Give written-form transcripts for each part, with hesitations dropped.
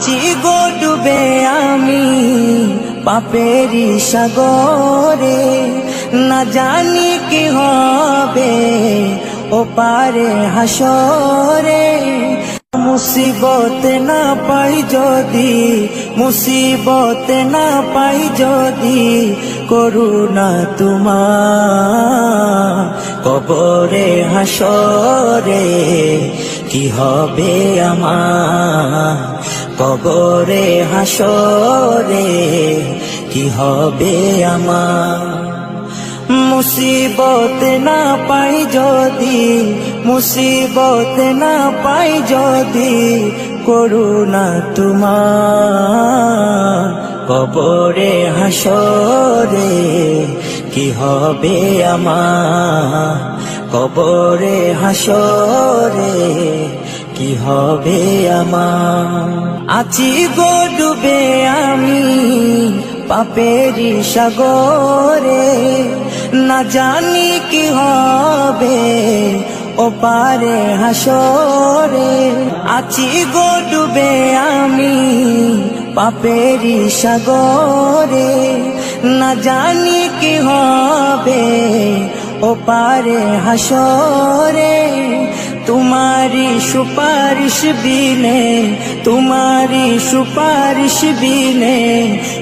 চিগো ডুবে আমি পাপেরি সাগরে, না জানি কি হবে ও পারে হাসরে। মুসিবত না পাই যদি, মুসিবত না পাই যদি, করুণা তোমার কবরে হাসরে কি হবে আমার, কবরে হাসরে কি হবে আমার। মুসিবত না পাই যদি, মুসিবত না পাই যদি, করুণা তোমার কবরে হাসরে কি হবে আমার, কবরে হাসরে কি হবে আমার। আছি গো ডুবে আমি পাপেরি সাগরে, না জানি কি হবে ও পারে হাসরে। আছি গো ডুবে আমি পাপেরি সাগরে, না জানি কি হবে ও পারে হাসরে। तुम्हारी सुपारिश बिने, तुम्हारी सुपारिश बिने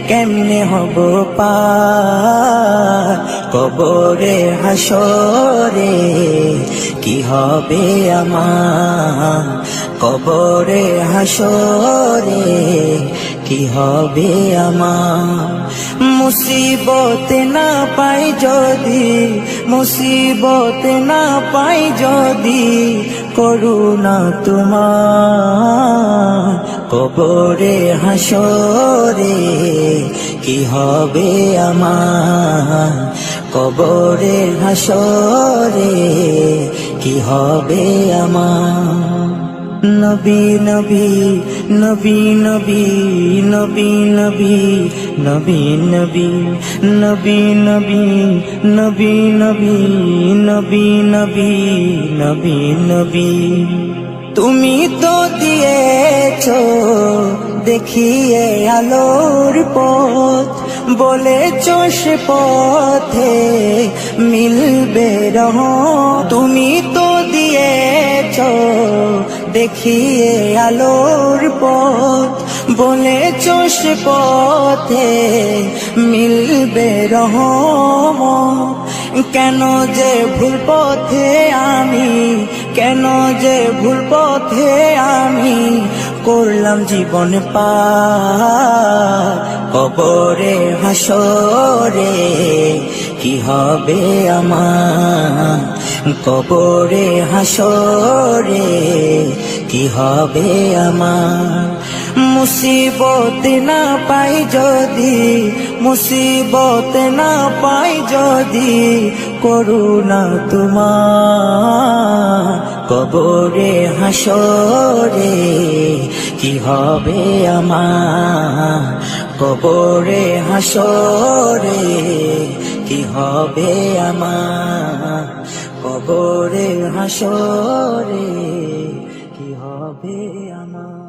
केमने हबो पार कबरे हासरे কি হবে আমার, কবরে হাসরে কি হবে আমার। মুসিবত না পাই যদি, মুসিবত না পাই যদি, করুণা তোমার কবরে হাসরে কি হবে আমার, কবরে হাসরে কি হবে আমার। নবী নবী নবী নবী নবী নবী নবী নবী নবী নবী নবী নবী নবী নবী নবী নবী। তুমি তো দিয়েছো দেখিয়ে আলোর পথ, বলেছো সে পথে মিলবে রহমত। তুমি তো দিয়েছো দেখিয়ে আলোর পথ, বলেছো সে পথে মিলবে রহমত। কেন যে ভুল পথে আমি, কেন যে ভুল পথে আমি করলাম জীবন পার কবরে হাসরে কি হবে আমার, কবরে হাসরে কি হবে আমার। মুসিবত না পাই যদি, মুসিবত না পাই যদি, করুণা তোমার কবরে হাসরে কি হবে আমার, কবরে হাসরে কি হবে আমার, কবরে হাসরে কি হবে আমার।